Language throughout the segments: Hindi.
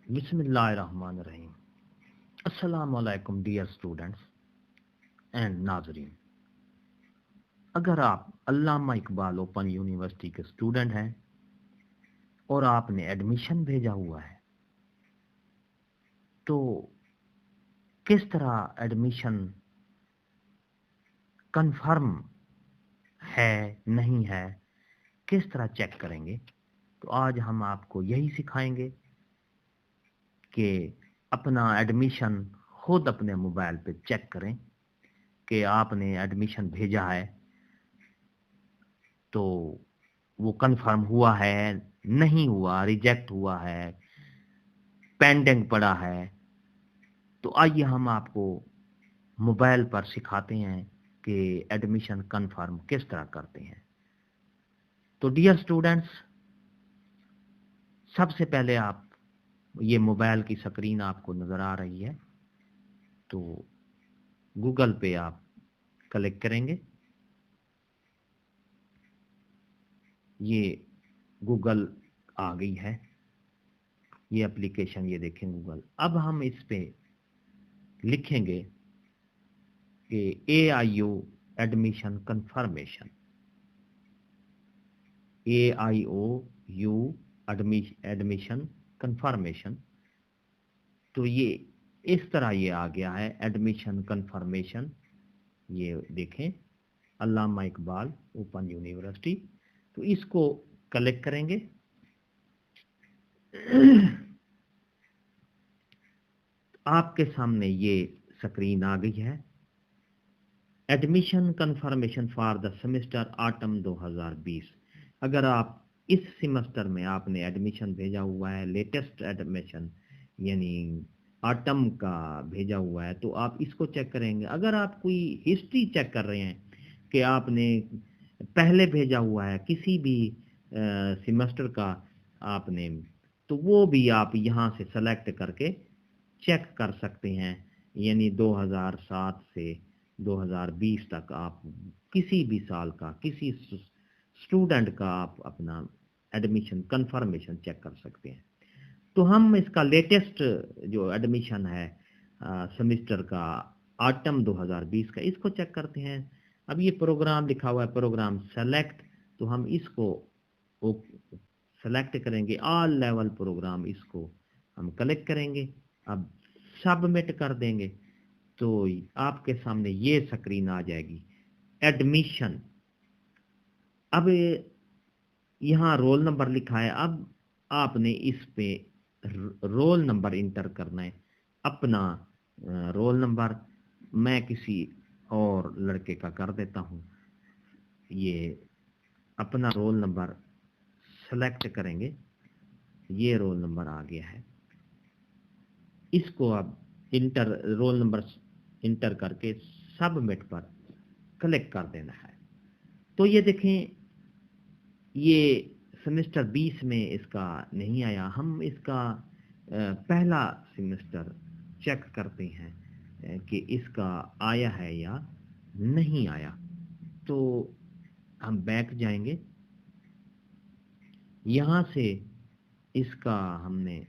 बिस्मिल्लाहिर्रहमानिर्रहीम। अस्सलाम वालेकुम डियर स्टूडेंट्स एंड नाजरीन। अगर आप अल्लामा इकबाल ओपन यूनिवर्सिटी के स्टूडेंट हैं और आपने एडमिशन भेजा हुआ है, तो किस तरह एडमिशन कंफर्म है नहीं है, किस तरह चेक करेंगे, तो आज हम आपको यही सिखाएंगे कि अपना एडमिशन खुद अपने मोबाइल पे चेक करें कि आपने एडमिशन भेजा है तो वो कंफर्म हुआ है, नहीं हुआ, रिजेक्ट हुआ है, पेंडिंग पड़ा है। तो आइए हम आपको मोबाइल पर सिखाते हैं कि एडमिशन कंफर्म किस तरह करते हैं। तो डियर स्टूडेंट्स, सबसे पहले आप ये मोबाइल की स्क्रीन आपको नज़र आ रही है, तो गूगल पे आप क्लिक करेंगे। ये गूगल आ गई है, ये एप्लीकेशन, ये देखें गूगल। अब हम इस पे लिखेंगे कि AIO admission confirmation, AIOU admission confirmation. तो ये इस तरह ये आ गया है, एडमिशन कंफर्मेशन। ये देखें, अल्लामा इकबाल ओपन यूनिवर्सिटी। तो इसको क्लिक करेंगे। आपके सामने ये स्क्रीन आ गई है, admission confirmation for the semester autumn 2020। अगर आप इस सेमेस्टर में आपने एडमिशन भेजा हुआ है, लेटेस्ट एडमिशन यानी ऑटम का भेजा हुआ है, तो आप इसको चेक करेंगे। अगर आप कोई हिस्ट्री चेक कर रहे हैं कि आपने पहले भेजा हुआ है किसी भी सेमेस्टर का आपने, तो वो भी आप यहाँ से सेलेक्ट करके चेक कर सकते हैं। यानी 2007 से 2020 तक आप किसी भी साल का किसी स्टूडेंट का आप अपना एडमिशन कंफर्मेशन चेक कर सकते हैं। तो हम इसका लेटेस्ट जो एडमिशन है सेमेस्टर का ऑटम 2020 का, इसको चेक करते हैं। अब ये प्रोग्राम लिखा हुआ है, प्रोग्राम सेलेक्ट, तो हम इसको सेलेक्ट करेंगे, ऑल लेवल प्रोग्राम, इसको हम क्लिक करेंगे। अब सबमिट कर देंगे तो आपके सामने ये स्क्रीन आ जाएगी, एडमिशन। अब यहाँ रोल नंबर लिखा है। अब आपने इस पे रोल नंबर इंटर करना है, अपना रोल नंबर। मैं किसी और लड़के का कर देता हूँ। ये अपना रोल नंबर सेलेक्ट करेंगे, ये रोल नंबर आ गया है। इसको अब इंटर रोल नंबर इंटर करके सबमिट पर क्लिक कर देना है। तो ये देखें, ये सेमेस्टर 20 में इसका नहीं आया। हम इसका पहला सेमेस्टर चेक करते हैं कि इसका आया है या नहीं आया। तो हम बैक जाएंगे, यहाँ से इसका हमने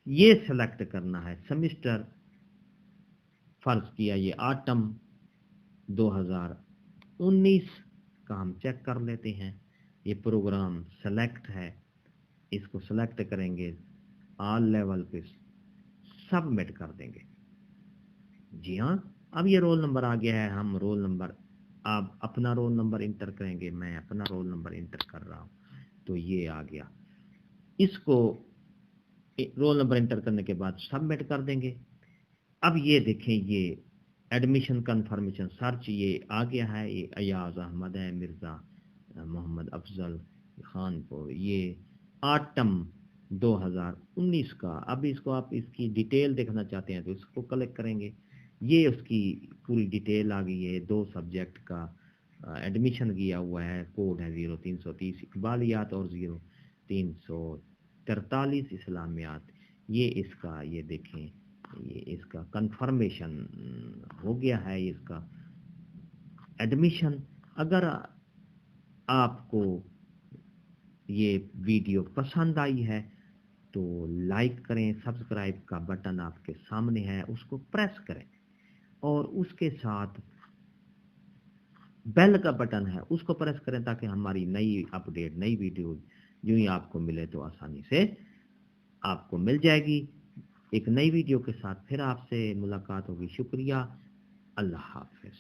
ये सेलेक्ट करना है सेमेस्टर, फर्ज किया ये ऑटम 2019 का हम चेक कर लेते हैं। ये प्रोग्राम सेलेक्ट है, इसको सेलेक्ट करेंगे, ऑल लेवल पे सबमिट कर देंगे। जी हाँ, अब ये रोल नंबर आ गया है। हम रोल नंबर, आप अपना रोल नंबर इंटर करेंगे, मैं अपना रोल नंबर इंटर कर रहा हूँ, तो ये आ गया। इसको रोल नंबर इंटर करने के बाद सबमिट कर देंगे। अब ये देखें, ये एडमिशन कंफर्मेशन सर्च ये आ गया है। ये अयाज अहमद है, मिर्ज़ा मोहम्मद अफजल खानपुर, ये ऑटम 2019 का। अब इसको आप इसकी डिटेल देखना चाहते हैं तो इसको क्लिक करेंगे, ये उसकी पूरी डिटेल आ गई है। 2 सब्जेक्ट का एडमिशन किया हुआ है, कोड है 0330 इकबालियात और 0343 इस्लामियात। ये इसका, ये देखें, ये इसका कंफर्मेशन हो गया है, इसका एडमिशन। अगर आपको ये वीडियो पसंद आई है तो लाइक करें, सब्सक्राइब का बटन आपके सामने है, उसको प्रेस करें और उसके साथ बेल का बटन है उसको प्रेस करें ताकि हमारी नई अपडेट, नई वीडियो जो ही आपको मिले तो आसानी से आपको मिल जाएगी। एक नई वीडियो के साथ फिर आपसे मुलाकात होगी। शुक्रिया। अल्लाह हाफिज।